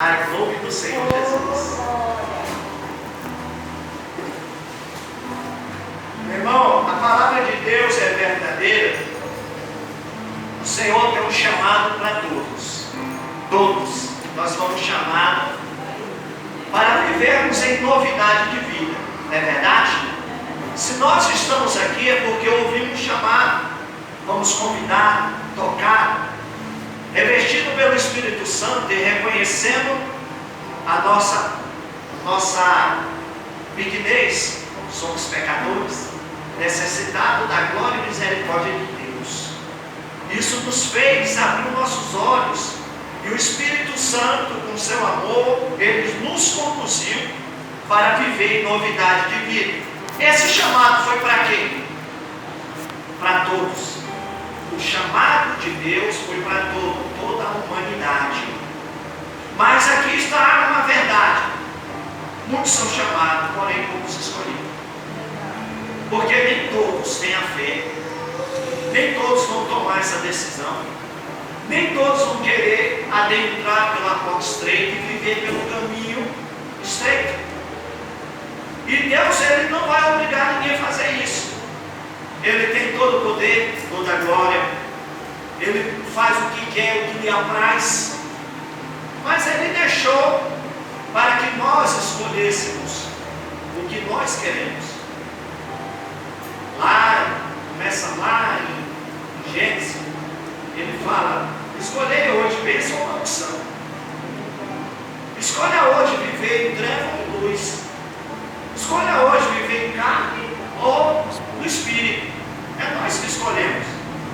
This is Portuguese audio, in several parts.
Em nome do Senhor Jesus. Meu irmão, a palavra de Deus é verdadeira. O Senhor tem um chamado para todos. Todos. Nós fomos chamados para vivermos em novidade de vida. Não é verdade? Se nós estamos aqui é porque ouvimos chamado. Vamos convidar, tocar, revestido pelo Espírito Santo e reconhecendo a nossa pequenez. Somos pecadores, necessitados da glória e misericórdia de Deus. Isso nos fez abrir nossos olhos, e o Espírito Santo, com seu amor, ele nos conduziu para viver em novidade de vida. Esse chamado foi para quem? Para todos. O chamado de Deus foi para toda a humanidade. Mas aqui está uma verdade: muitos são chamados, porém poucos escolhidos. Porque nem todos têm a fé, nem todos vão tomar essa decisão, nem todos vão querer adentrar pela porta estreita e viver pelo caminho estreito. E Deus, ele não vai obrigar ninguém a fazer isso. Ele tem todo o poder, toda a glória. Ele faz o que quer, o que lhe apraz. Mas ele deixou para que nós escolhêssemos o que nós queremos. Começa lá em Gênesis, ele fala: escolhei hoje bênção ou maldição. Escolha hoje viver em treva ou luz. Escolha hoje viver em carne ou no Espírito. É nós que escolhemos.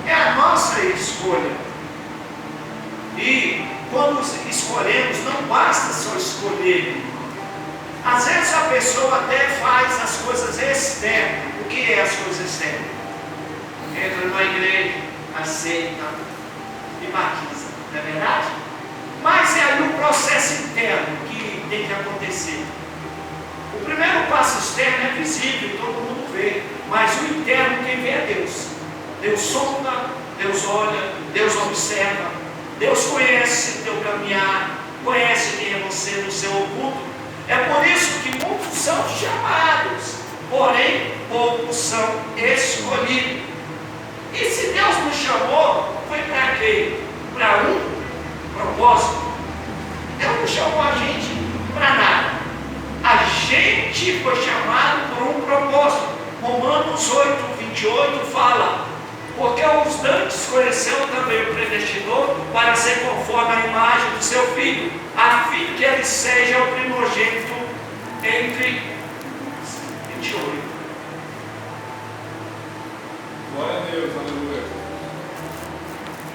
É a nossa escolha. E quando escolhemos, não basta só escolher. Às vezes a pessoa até faz as coisas externas. O que é as coisas externas? Entra na igreja, aceita e batiza. Não é verdade? Mas é aí o processo interno que tem que acontecer. O primeiro passo externo é visível, todo mundo vê. Mas o interno, quem vê é Deus. Deus sonda, Deus olha, Deus observa. Deus conhece teu caminhar, conhece quem é você no seu oculto. É por isso que muitos são chamados, porém poucos são escolhidos. E se Deus nos chamou, foi para quê? Para um propósito. Deus não chamou a gente para nada. A gente foi chamado por um propósito. Romanos 8:28 fala: porque os dantes conheceu também o predestinou para ser conforme a imagem do seu filho, a fim que ele seja o primogênito entre 28. Glória a Deus, aleluia.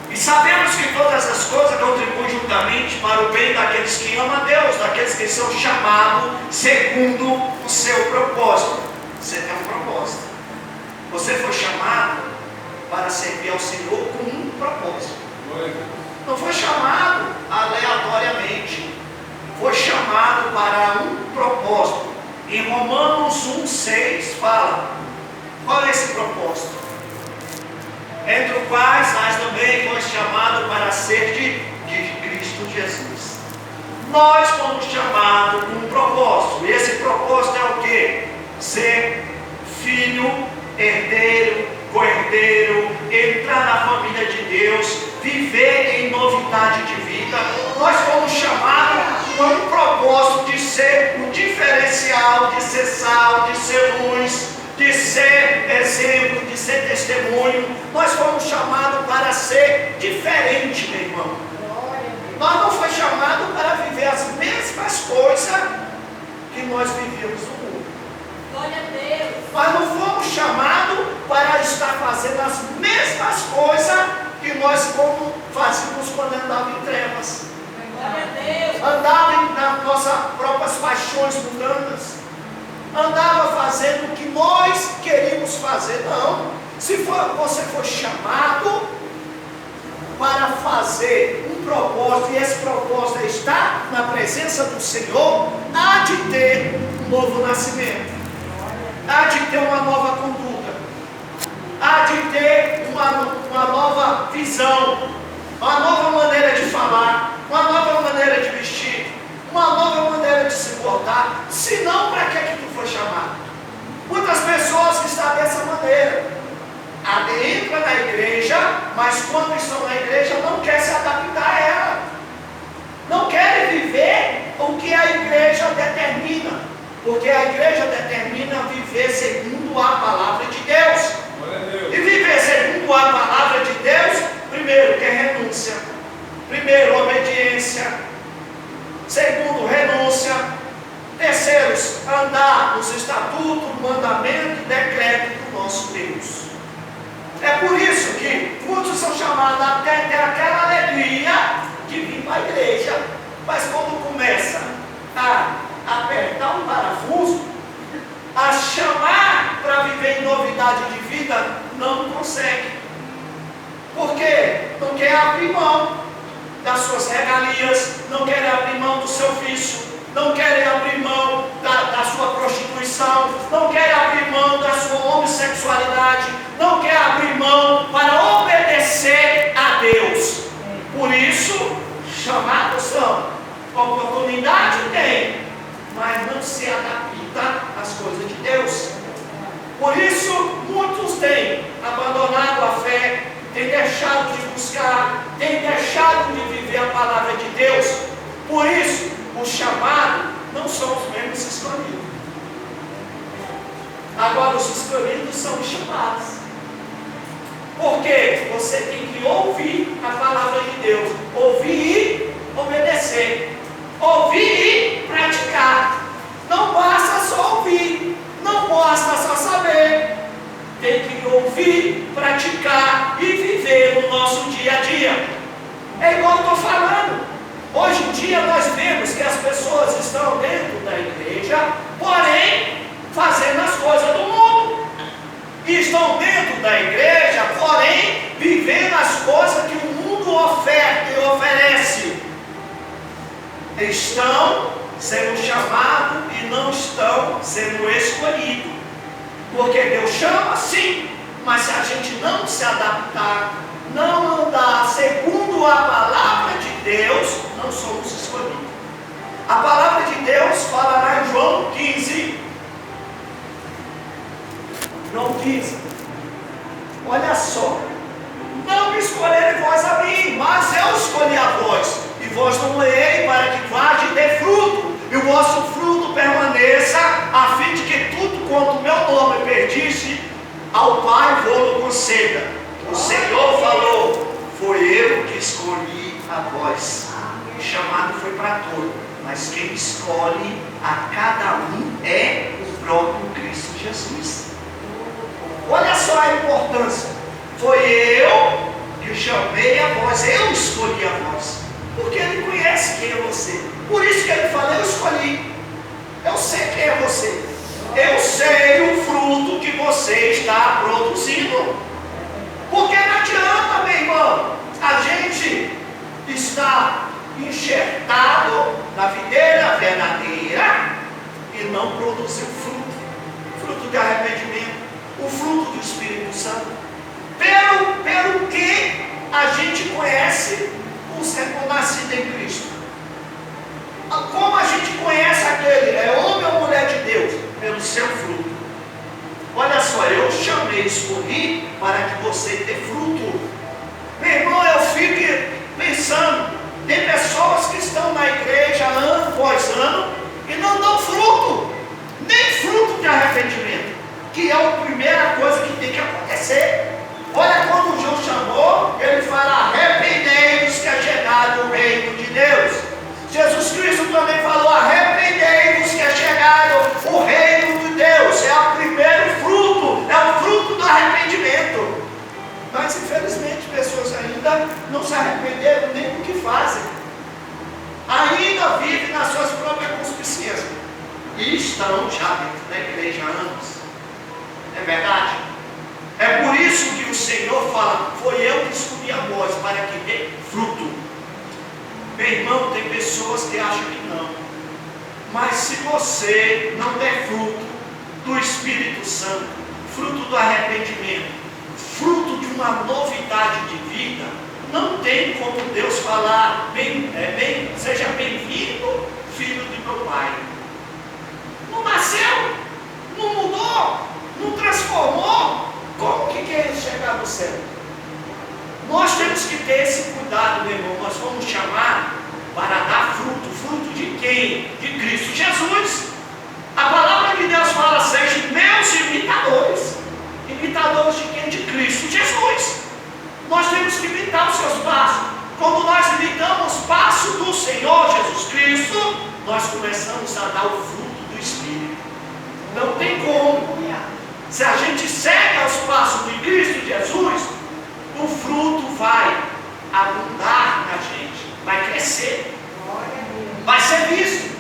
E sabemos que todas as coisas contribuem juntamente para o bem daqueles que amam a Deus, daqueles que são chamados segundo o seu propósito. Você tem um propósito. Você foi chamado para servir ao Senhor com um propósito. Não foi chamado aleatoriamente. Foi chamado para um propósito. Em Romanos 1:6 fala: qual é esse propósito? Entre os quais nós também fomos chamados para ser de Cristo Jesus. Nós fomos chamados com um propósito. E esse propósito é o quê? Ser filho, herdeiro, co-herdeiro, entrar na família de Deus, viver em novidade de vida. Nós fomos chamados com um propósito de ser o diferencial, de ser sal, de ser luz, de ser exemplo, de ser testemunho. Nós fomos chamados para ser diferente, meu irmão. Nós não fomos chamados para viver as mesmas coisas que nós vivíamos no mundo. Glória a Deus. Nós não fomos chamados para estar fazendo as mesmas coisas que nós fazíamos quando andávamos em trevas. Glória a Deus. Andava nas nossas próprias paixões mundanas. Andava fazendo o que nós queríamos fazer. Não. Se você for chamado para fazer um propósito, e esse propósito está na presença do Senhor, há de ter um novo nascimento, há de ter uma nova conduta, há de ter uma nova visão, uma nova maneira de falar, uma nova maneira de vestir, chamado. Se não, para que tu foi chamado? Muitas pessoas que estão dessa maneira. Entra na igreja, mas quando estão na igreja não quer se adaptar a ela. Não querem viver o que a igreja determina. Porque a igreja determina viver segundo a palavra de Deus. E viver segundo a palavra de Deus, primeiro, que é renúncia. Primeiro, obediência. Segundo, renúncia. Terceiro, andar nos estatutos, mandamento e decreto do nosso Deus. É por isso que muitos são chamados até ter aquela alegria de vir para a igreja. Mas quando começa a apertar um parafuso, a chamar para viver em novidade de vida, não consegue. Porque não quer abrir mão das suas regalias, não quer abrir mão do seu vício, não querem abrir mão da sua prostituição, não querem abrir mão da sua homossexualidade, não quer abrir mão para obedecer a Deus. Por isso, chamados são, oportunidade tem, mas não se adapta às coisas de Deus. Por isso, muitos têm abandonado a fé, têm deixado de buscar, têm deixado de viver a palavra de Deus. Por isso, o chamado não são os mesmos escolhidos. Agora, os escolhidos são os chamados. Porque você tem que ouvir a palavra de Deus, ouvir e obedecer, ouvir e praticar. Não basta só ouvir, não basta só saber. Tem que ouvir, praticar e viver no nosso dia a dia. É igual eu estou falando. Hoje em dia nós vemos que as pessoas estão dentro da igreja, porém fazendo as coisas do mundo. E estão dentro da igreja, porém vivendo as coisas que o mundo oferta e oferece. Estão sendo chamados e não estão sendo escolhidos. Porque Deus chama, sim, mas se a gente não se adaptar, não andar segundo a palavra de Deus, não somos escolhidos. A palavra de Deus fala lá em João 15. João 15. Olha só. Não me escolheram vós a mim, mas eu escolhi a vós. E vós não leei para que vade e dê fruto, e o vosso fruto permaneça, a fim de que tudo quanto o meu nome pedisse, ao Pai vou-lo conceda. O Senhor falou, foi eu que escolhi a vós. O chamado foi para todos, mas quem escolhe a cada um é o próprio Cristo Jesus. Olha só a importância. Foi eu que chamei a vós, eu escolhi a vós. Porque Ele conhece quem é você. Por isso que Ele fala, eu escolhi. Eu sei quem é você. Eu sei o fruto que você está produzindo. Porque não adianta, meu irmão, a gente está enxertado na videira verdadeira e não produzir o fruto de arrependimento, o fruto do Espírito Santo. Pelo que a gente conhece os recém-nascidos em Cristo. Como a gente conhece aquele, é homem ou mulher de Deus? Pelo seu fruto. Olha só, eu chamei, escolhi para que você dê fruto. Meu irmão, eu fico pensando, tem pessoas que estão na igreja ano após ano e não dão fruto, nem fruto de arrependimento, que é a primeira coisa que tem que acontecer. Olha quando João chamou, ele fala, arrependei-vos que é chegado o reino de Deus. Jesus Cristo também falou, arrependei-vos que é chegado o reino de Deus. É o primeiro fruto, é o fruto do arrependimento. Mas infelizmente pessoas ainda não se arrependeram nem do que fazem. Ainda vivem nas suas próprias concupiscências. E estão já dentro da igreja há anos. É verdade? É por isso que o Senhor fala, foi eu que escolhi a vós para que dê fruto. Meu irmão, tem pessoas que acham que não. Mas se você não der fruto do Espírito Santo, fruto do arrependimento, fruto de uma novidade de vida, não tem como Deus falar, seja bem-vindo, filho de meu Pai. ter esse cuidado, meu irmão. Nós fomos chamados para dar fruto. Fruto de quem? De Cristo Jesus. A palavra de Deus fala: sejam meus imitadores. Imitadores de quem? De Cristo Jesus. Nós temos que imitar os seus passos. Quando nós imitamos o passo do Senhor Jesus Cristo, nós começamos a dar o fruto do Espírito. Não tem como. Se a gente segue os passos de Cristo Jesus, o fruto vai abundar na gente, vai crescer, vai ser visto,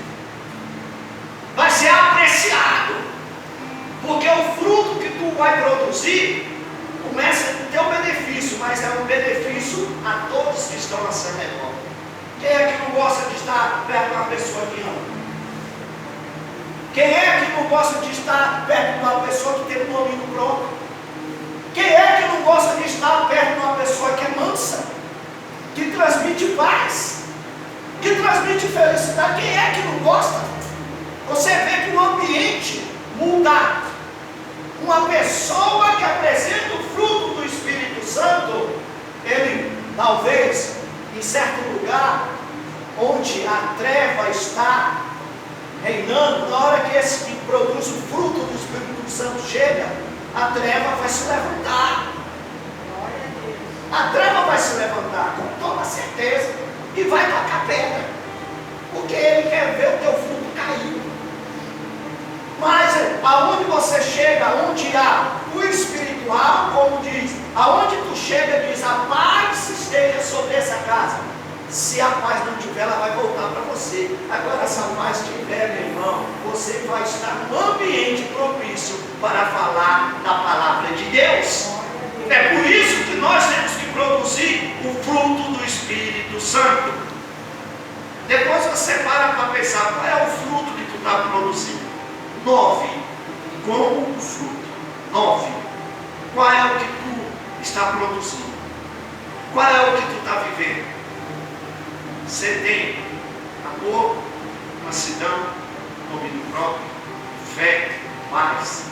vai ser apreciado, porque o fruto que tu vai produzir começa com o teu benefício, mas é um benefício a todos que estão a seu redor. Quem é que não gosta de estar perto de uma pessoa que ama? Quem é que não gosta de estar perto de uma pessoa que tem um domínio próprio? Quem é que não gosta de estar perto de uma pessoa que é mansa, que transmite paz, que transmite felicidade? Quem é que não gosta? Você vê que o ambiente muda. Uma pessoa que apresenta o fruto do Espírito Santo, ele talvez em certo lugar onde a treva está reinando, na hora que esse que produz o fruto do Espírito Santo chega, a treva vai se levantar. A treva vai se levantar, com toda certeza, e vai tacar pedra, porque ele quer ver o teu fruto cair. Mas aonde você chega, onde há o espiritual, como diz, aonde tu chega, diz: a paz esteja sobre essa casa. Se a paz não tiver, ela vai voltar para você. Agora, se a paz tiver, meu irmão, você vai estar num ambiente propício para falar da palavra de Deus. É por isso que nós temos que produzir o fruto do Espírito Santo. Depois você para pensar: qual é o fruto que tu está produzindo? 9. Como o fruto. 9. Qual é o que tu está produzindo? Qual é o que tu está vivendo? Você tem amor, mansidão, domínio próprio, fé, paz,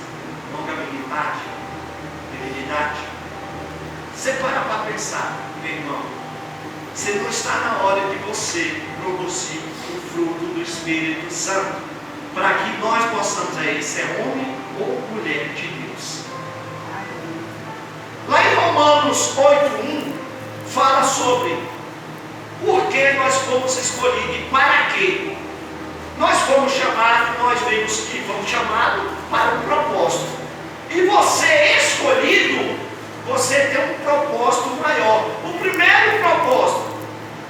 longanimidade, benignidade. Você para pensar, meu irmão, você não está na hora de você produzir o fruto do Espírito Santo, para que nós possamos aí ser homem ou mulher de Deus. Lá em Romanos 8:1 fala sobre por que nós fomos escolhidos e para quê. Nós fomos chamados, nós vemos que fomos chamados para um propósito. E você escolhido, você tem um propósito maior. O primeiro propósito,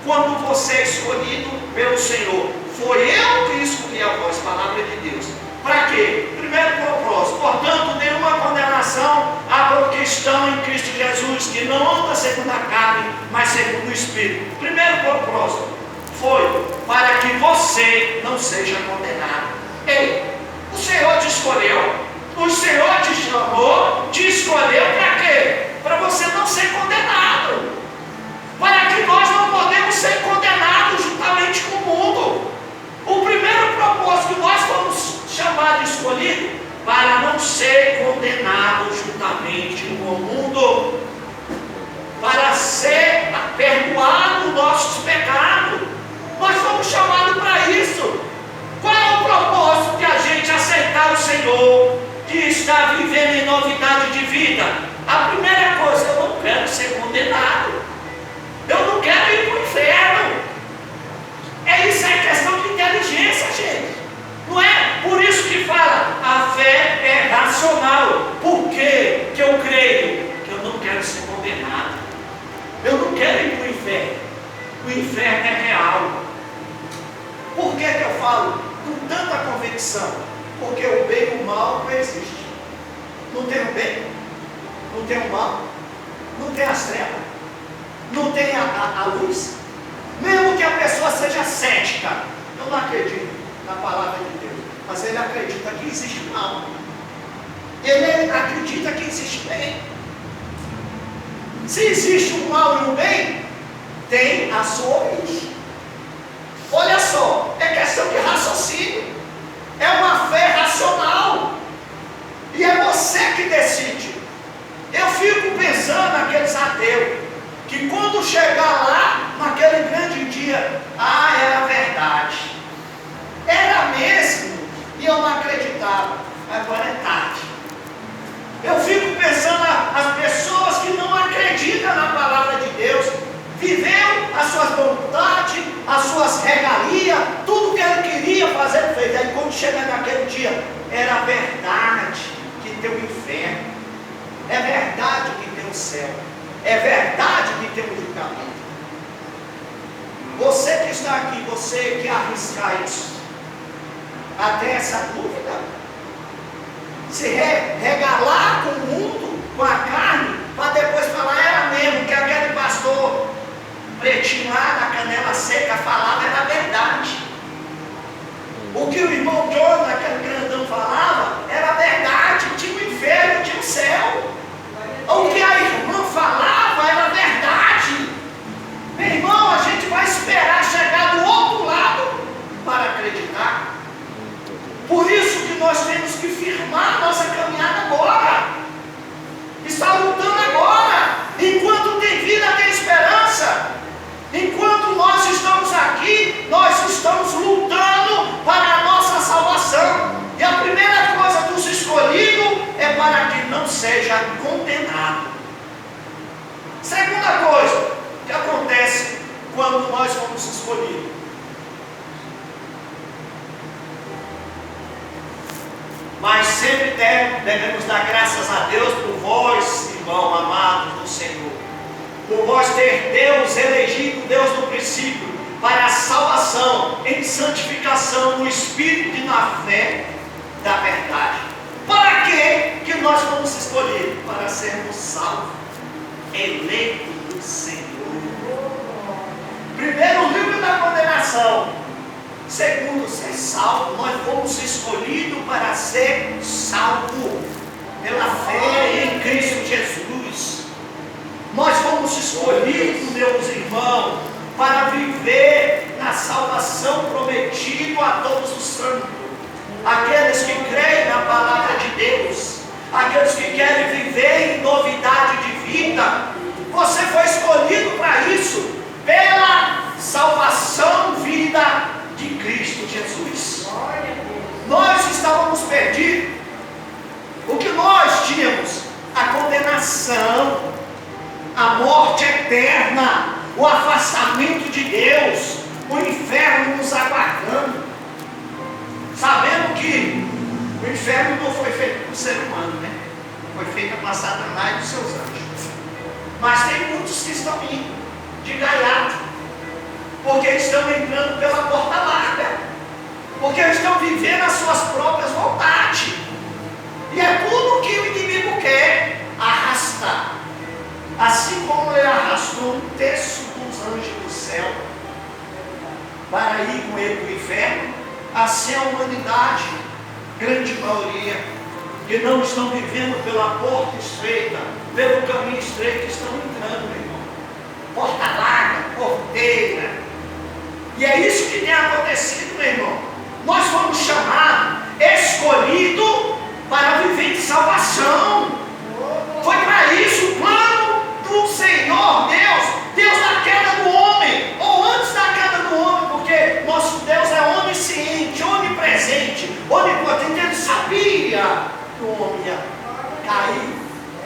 quando você é escolhido pelo Senhor, foi eu que escolhi a voz, palavra de Deus. Para quê? Primeiro propósito: portanto, nenhuma condenação há para os que estão em Cristo Jesus, que não anda segundo a carne, mas segundo o Espírito. Primeiro propósito foi para que você não seja condenado. Ei, o Senhor te escolheu, o Senhor te chamou, te escolheu para quê? Para você não ser condenado. Para que nós não podemos ser condenados juntamente com o mundo. O primeiro propósito que nós fomos chamados e escolhidos, para não ser condenados juntamente com o mundo, para ser perdoado os nossos pecados. Nós fomos chamados para isso. Qual é o propósito de a gente aceitar o Senhor, de estar vivendo em novidade de vida? A primeira coisa: eu não quero ser condenado, eu não quero ir para o inferno. Isso é questão de inteligência, gente. Não é por isso que fala, a fé é racional. Por quê? Que eu creio que eu não quero ser condenado, eu não quero ir para o inferno. O inferno é real. Por que que eu falo com tanta convicção? Porque o bem e o mal não existem. Não tem o bem, não tem o mal, não tem as trevas, não tem a luz. Mesmo que a pessoa seja cética, eu não acredito na palavra de Deus, mas ele acredita que existe mal, ele acredita que existe bem. Se existe um mal e um bem, tem a sua origem. Olha só, é questão de raciocínio, é uma fé racional, e é você que decide. Eu fico pensando naqueles ateus, que quando chegar agora é tarde. Eu fico pensando as pessoas que não acreditam na palavra de Deus, viveu as suas vontades, as suas regalias, tudo que ele queria fazer, fez. Aí quando chega naquele dia, era verdade que tem o inferno, é verdade que tem o céu, é verdade que tem o julgamento. Você que está aqui, você que arriscar isso, até essa dúvida, se regalar com o mundo, com a carne, para depois falar, era mesmo, que aquele pastor pretinho lá na Canela Seca falava, era verdade. O que o irmão John, aquele grandão, falava, era verdade, tinha o inferno, tinha o céu. O que a irmã falava era verdade. Meu irmão, a gente vai esperar chegar do outro lado para acreditar. Por isso que nós temos que firmar nossa caminhada agora. Está lutando agora. Enquanto tem vida, tem esperança. Enquanto nós estamos aqui, nós estamos lutando para a nossa salvação. E a primeira coisa dos escolhidos é para que não seja condenado. Segunda coisa que acontece quando nós somos escolhidos. Mas sempre devemos dar graças a Deus por vós, irmão amado do Senhor, por vós ter Deus elegido, Deus no princípio, para a salvação, em santificação no Espírito e na fé da verdade. Para que nós fomos escolhidos? Para sermos salvos, eleitos do Senhor. Primeiro, o livro da condenação. Segundo, ser salvo. Nós fomos escolhidos para ser salvo pela fé em Cristo Jesus. Nós fomos escolhidos, meus irmãos, para viver na salvação prometida a todos os santos, aqueles que creem na palavra de Deus, aqueles que querem viver em novidade de vida. Você foi escolhido para isso, pela salvação vida de Cristo Jesus. Nós estávamos perdidos. O que nós tínhamos? A condenação, a morte eterna, o afastamento de Deus, o inferno nos aguardando. Sabendo que o inferno não foi feito por ser humano, né? Foi feito para Satanás e os seus anjos. Mas tem muitos que estão indo de gaiato, porque estão entrando pela porta larga, porque estão vivendo as suas próprias vontades, e é tudo que o inimigo quer, arrastar. Assim como ele arrastou um terço dos anjos do céu para ir com ele para o inferno, assim a humanidade, grande maioria, que não estão vivendo pela porta estreita, pelo caminho estreito, estão entrando, meu irmão. Porta larga, porteira. E é isso que tem acontecido, meu irmão. Nós fomos chamados, escolhidos para viver de salvação. Foi para isso o plano do Senhor Deus da queda do homem, ou antes da queda do homem, porque nosso Deus é onisciente, onipresente, onipotente. Ele sabia que o homem ia cair,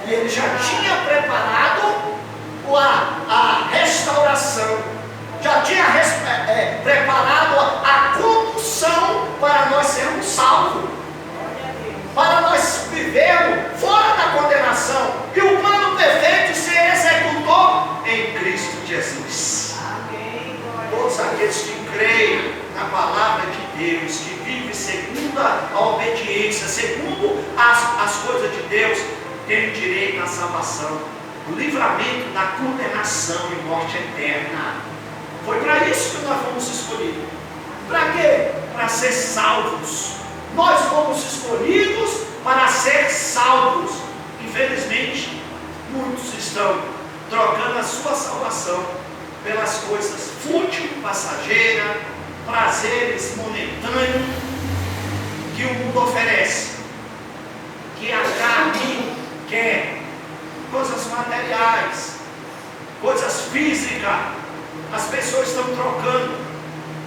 e ele já tinha preparado a restauração, já tinha preparado a condução para nós sermos salvos, para nós vivermos fora da condenação, e o plano perfeito se executou em Cristo Jesus. Amém. Todos aqueles que creem na palavra de Deus, que vivem segundo a obediência, segundo as coisas de Deus, têm direito à salvação, o livramento da condenação e morte eterna. Foi para isso que nós fomos escolhidos. Para quê? Para ser salvos. Nós fomos escolhidos para ser salvos. Infelizmente, muitos estão trocando a sua salvação pelas coisas fúteis, passageiras, prazeres momentâneos que o mundo oferece, que a carne quer, coisas materiais, coisas físicas. As pessoas estão trocando.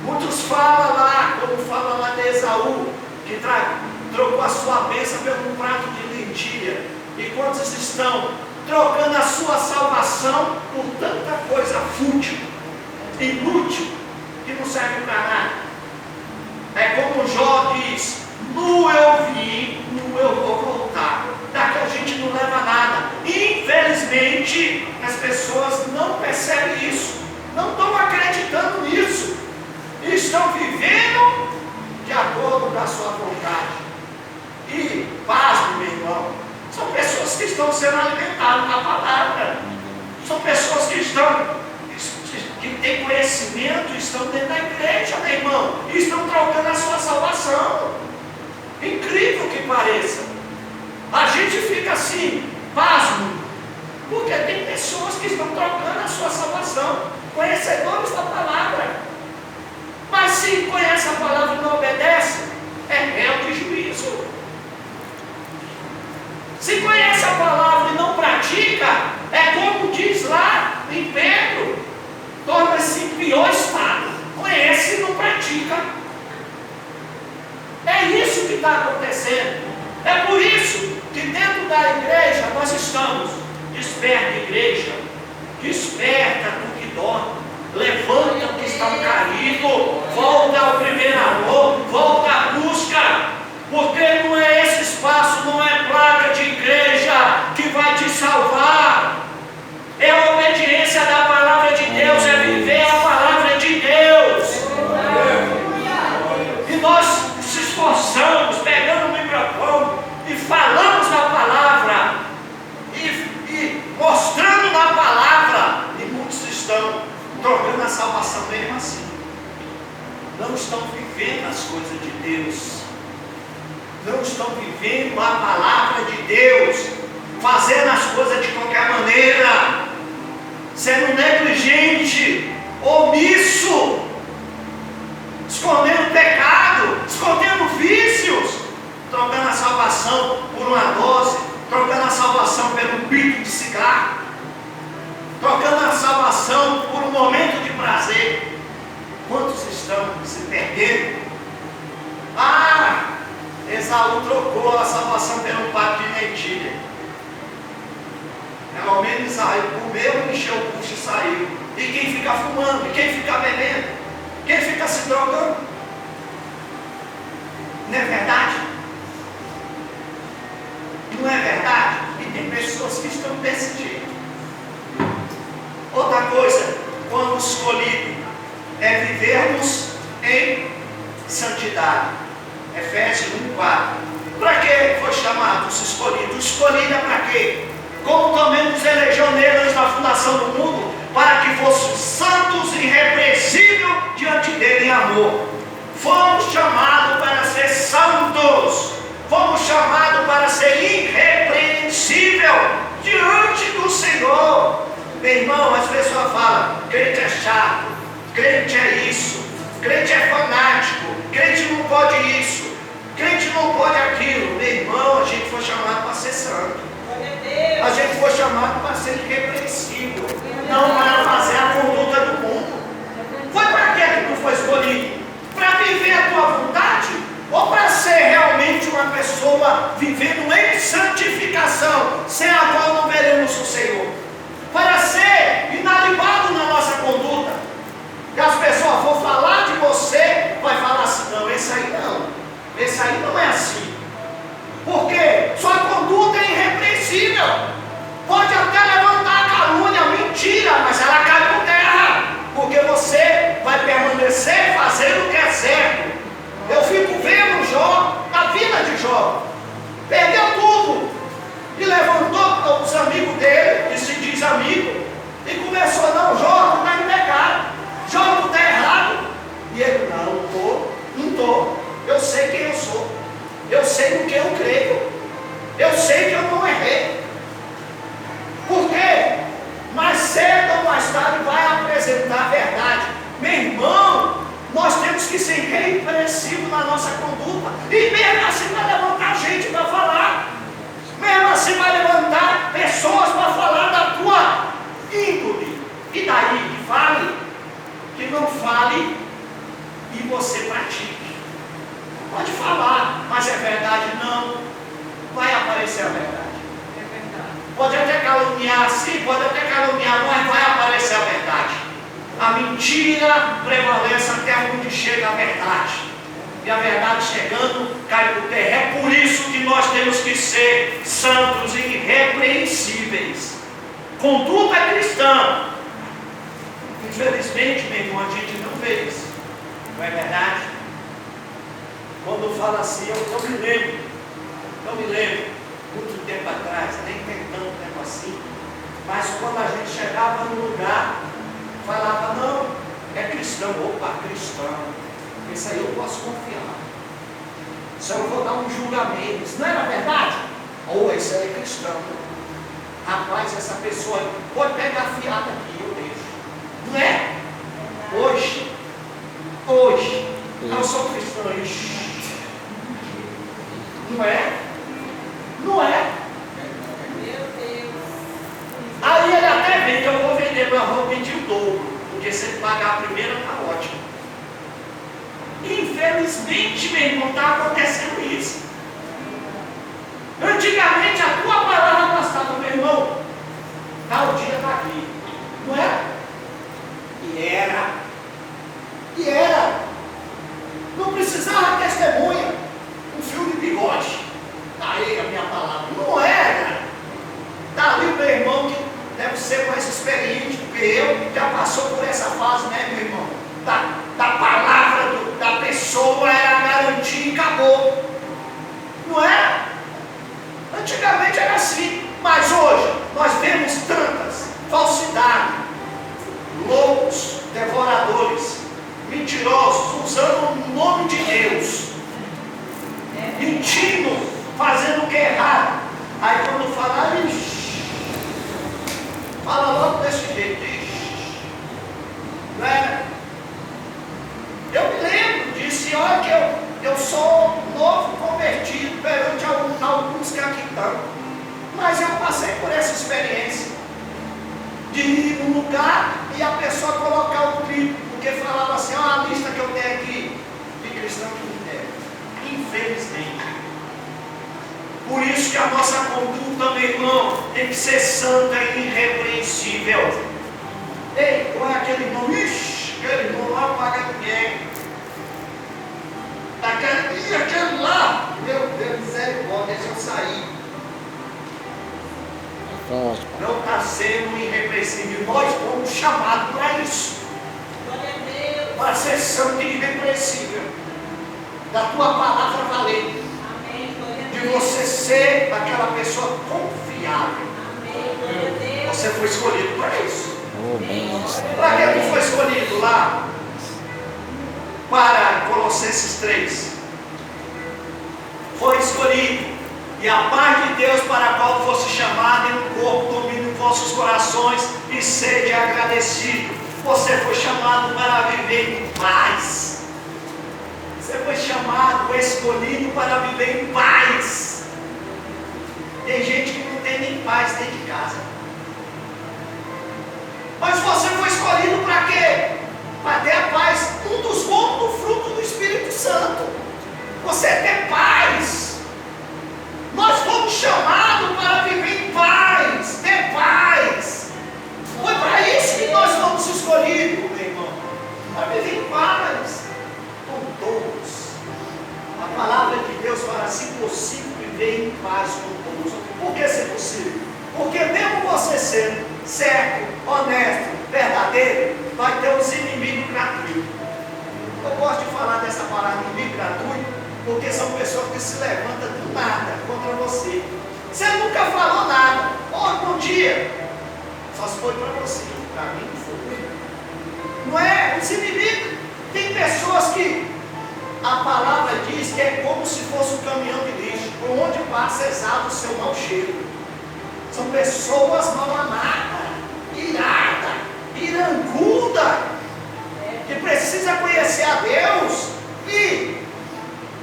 Muitos falam lá, como fala lá de Esaú, que trocou a sua bênção por um prato de lentilha? E quantos estão trocando a sua salvação por tanta coisa fútil, inútil, que não serve para nada? É como Jó diz: nu eu vim, nu eu vou voltar. Daqui a gente não leva nada. Infelizmente, as pessoas não percebem isso, não estão acreditando nisso, estão vivendo de acordo com a sua vontade. E, pasme, meu irmão, são pessoas que estão sendo alimentadas na palavra, são pessoas que têm conhecimento, estão dentro da igreja, meu irmão, e estão trocando a sua salvação. Incrível que pareça, a gente fica assim, pasmo, porque tem pessoas que estão trocando a sua salvação, conhecedores da palavra, mas se conhece a palavra e não obedece, é réu de juízo. Se conhece a palavra e não pratica, é como diz lá em Pedro, torna-se em pior estado. Conhece e não pratica. É isso que está acontecendo. É por isso que dentro da igreja nós estamos: desperta, igreja, desperta tu que dorme, levanta o que está caído, volta ao primeiro amor, volta à busca, porque não é esse espaço, não é placa de igreja que vai te salvar, é a obediência da palavra de Deus, é viver a palavra de Deus. E nós se esforçamos, pegando o microfone e falamos na palavra, e mostrando na palavra, e muitos estão trocando a salvação mesmo assim, não estão vivendo as coisas de Deus, não estão vivendo a palavra de Deus, fazendo as coisas de qualquer maneira, sendo negligente, omisso, escondendo pecado, escondendo vícios, trocando a salvação por uma dose, trocando a salvação pelo pico de cigarro, trocando a salvação por um momento de prazer. Quantos estão se perdendo? Esaú trocou a salvação pelo prato de lentilha. Pelo menos Esaú comeu, encheu o bucho e saiu. E quem fica fumando? E quem fica bebendo? Quem fica se drogando? Não é verdade? Não é verdade? E tem pessoas que estão desse jeito. Outra coisa, quando escolhido, é vivermos em santidade. Efésios 1:4. Para que foi chamado os escolhidos? Escolhido é para quê? Como também nos elegeu neles na fundação do mundo, para que fossem santos e irrepreensíveis diante dele em amor. Fomos chamados para ser santos, fomos chamados para ser irrepreensível diante do Senhor. Meu irmão, as pessoas falam: crente é chato, crente é isso, crente é fanático, crente não pode isso, crente não pode aquilo. Meu irmão, a gente foi chamado para ser santo, a gente foi chamado para ser irrepreensível, não para fazer a conduta do mundo. Foi para que tu foi escolhido? Para viver a tua vontade? Ou para ser realmente uma pessoa vivendo em santificação, sem a qual não veremos o Senhor? Para ser inalibado na nossa conduta, que as pessoas vão falar de você, vai falar assim: não, esse aí não é assim, porque sua conduta é irrepreensível, pode até levantar a calúnia, mentira, mas ela cai por terra, porque você vai permanecer fazendo o que é certo. Eu fico vendo Jó, a vida de Jó, perdeu tudo, e levantou os amigos dele, que se diz amigo, e começou: não, Jó, tu está em pecado, Jó, tu está errado. E ele: não estou, eu sei quem eu sou, eu sei no que eu creio, eu sei que eu não errei. Por quê? Mais cedo ou mais tarde vai apresentar a verdade. Meu irmão, nós temos que ser irrepreensíveis na nossa conduta, e mesmo assim vai levantar gente para falar, mesmo assim vai levantar pessoas para falar da tua índole. E daí que fale, que não fale e você pratique. Pode falar, mas é verdade? Não. Vai aparecer a verdade. Pode até caluniar, sim, pode até caluniar, mas vai aparecer a verdade. A mentira prevalece até onde chega a verdade. E a verdade chegando, cai por terra. É por isso que nós temos que ser santos e irrepreensíveis. Conduta cristã. Infelizmente, meu irmão, a gente não vê isso. Não é verdade? Quando fala assim, eu me lembro, muito tempo atrás, nem tem tanto tempo assim, mas quando a gente chegava no lugar, falava, não, é cristão, opa, cristão, isso aí eu posso confiar, isso aí eu vou dar um julgamento, isso não era verdade? Ou isso aí é cristão, rapaz, essa pessoa pode pegar fiada aqui, eu deixo, não é? Hoje, eu sou cristão, não é? Não é? Meu Deus. Aí ele até vende, eu vou vender, mas eu vou pedir o dobro, porque se ele pagar a primeira, está ótimo. Infelizmente, meu irmão, está acontecendo isso. Antigamente, a tua palavra bastava, meu irmão, tal dia está aqui, não é? E era. Não precisava testemunha, um fio de bigode. Aí a minha palavra, não era. Está ali o meu irmão que deve ser mais experiente do que eu, já passou por essa fase, né, meu irmão? Da palavra da pessoa era garantia e acabou. Não é? Antigamente era assim, mas hoje nós vemos tantas falsidades, loucos, devoradores, mentirosos, usando o nome de Deus, mentindo, fazendo o que é errado. Aí quando falar, fala logo desse jeito. Não é? Eu me lembro disso, olha que eu sou novo convertido perante alguns que aqui estão. Mas eu passei por essa experiência de ir num lugar e a pessoa colocar o triplo, porque falava assim, olha a lista que eu tenho aqui de cristão que me deve. Infelizmente. Por isso que a nossa conduta, meu irmão, tem que ser santa e irrepreensível. Ei, qual é aquele irmão? Ixi, aquele irmão lá não paga ninguém. Aquele lá, meu Deus, misericórdia, deixa eu sair. Não está sendo irrepreensível. Nós fomos chamados para isso. Glória a Deus. Para ser santo e irrepreensível. Da tua palavra valer. Amém. Glória a De Deus. você ser aquela pessoa confiável. Amém. Glória a Deus. Você foi escolhido para isso. Amém. Para que tu foi escolhido lá? Para Colossenses 3. Foi escolhido. E a paz de Deus para a qual fosse chamado em um corpo domine os vossos corações e sede agradecido. Você foi chamado para viver em paz. Você foi chamado, escolhido para viver em paz. Tem gente que não tem nem paz dentro de casa. Mas você foi escolhido para quê? Para ter a paz. Um dos bons do fruto do Espírito Santo. Você ter paz. Nós fomos chamados para viver em paz. Ter paz. Foi para isso que nós fomos escolhidos, meu irmão. Para viver em paz. Com todos. A palavra de Deus fala, se possível, viver em paz com todos. Por que ser possível? Porque mesmo você sendo certo, honesto, verdadeiro, vai ter os inimigos gratuitos. Eu gosto de falar dessa palavra inimigo gratuito, porque são pessoas que se levantam do nada contra você. Você nunca falou nada. Oh, bom dia. Só se foi para você. Para mim não foi. Não é? Os inimigos. Tem pessoas que a palavra diz que é como se fosse um caminhão de lixo, por onde passa exala o seu mau cheiro. São pessoas mal amadas, iradas, iranguda, que precisa conhecer a Deus e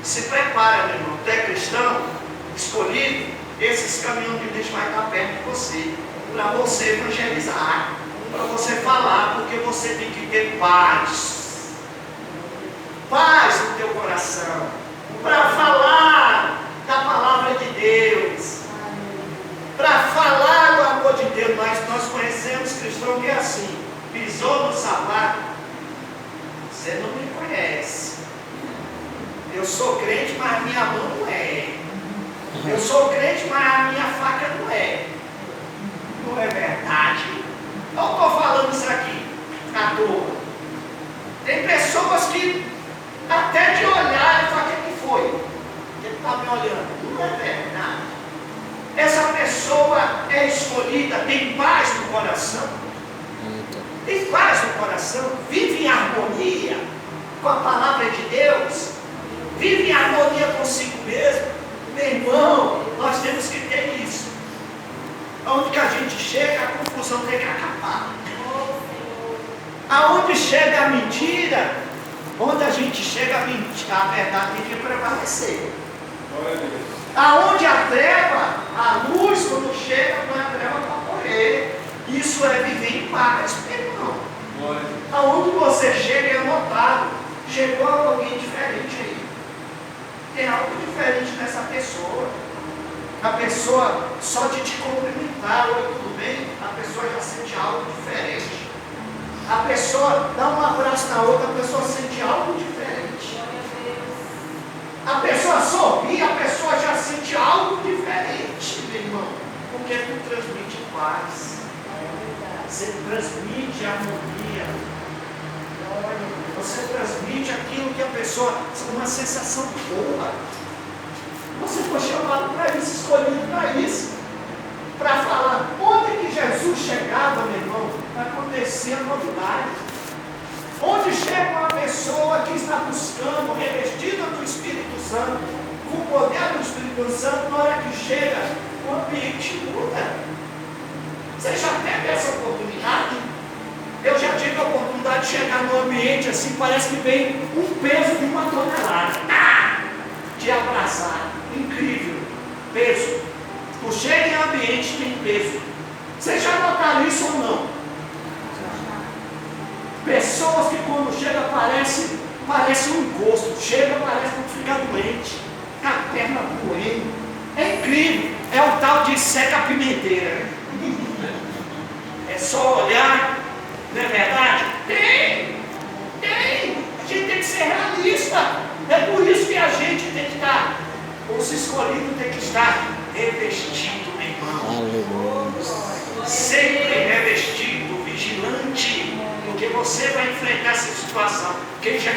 se prepara, meu irmão. Tu é cristão, escolhido, esses caminhões de lixo vai estar perto de você, para você evangelizar, para você falar, porque você tem que ter paz. Paz no teu coração. Eu sou crente, mas a minha mão não é. Eu sou crente, mas a minha faca não é. Não é verdade? Eu estou falando isso aqui à toa. Tem pessoas que até de olhar eu falo, o que foi? Ele está me olhando. Não é verdade. Essa pessoa é escolhida, tem paz no coração. Tem paz no coração, vive em harmonia com a palavra de Deus, vive em harmonia consigo mesmo. Meu irmão, nós temos que ter isso. Aonde que a gente chega, a confusão tem que acabar. Aonde chega a mentira, onde a gente chega a mentira, a verdade tem que prevalecer. Aonde a treva, a luz quando chega, não é a treva para morrer. Isso é viver em paz, meu irmão. Aonde você chega é notado. Chegou alguém diferente aí. Tem algo diferente nessa pessoa. A pessoa, só de te cumprimentar, oi, tudo bem? A pessoa já sente algo diferente. A pessoa dá um abraço na outra, a pessoa sente algo diferente. A pessoa sorri, a pessoa já sente algo diferente, meu irmão. Porque tu transmite paz. Você transmite harmonia. Você transmite aquilo que a pessoa, uma sensação boa. Você foi chamado para isso, escolhido para isso. Para falar, onde que Jesus chegava, meu irmão, acontecia novidade. Onde chega uma pessoa que está buscando, revestida do Espírito Santo, com o poder do Espírito Santo, na hora que chega, o ambiente muda. Você já teve essa oportunidade? Eu já tive a oportunidade de chegar num ambiente assim, parece que vem um peso de 1 tonelada. Te abraçar. Incrível. Peso. Tu chega em ambiente tem peso. Vocês já notaram isso ou não? Pessoas que quando chega parece um encosto. Chega, parece que fica doente. A perna doendo. É incrível. É o tal de seca-pimenteira. É só olhar. Não é verdade? Tem! A gente tem que ser realista. É por isso que a gente tem que estar, os escolhidos tem que estar revestido, meu irmão. Sempre revestido, vigilante, porque você vai enfrentar essa situação. Quem já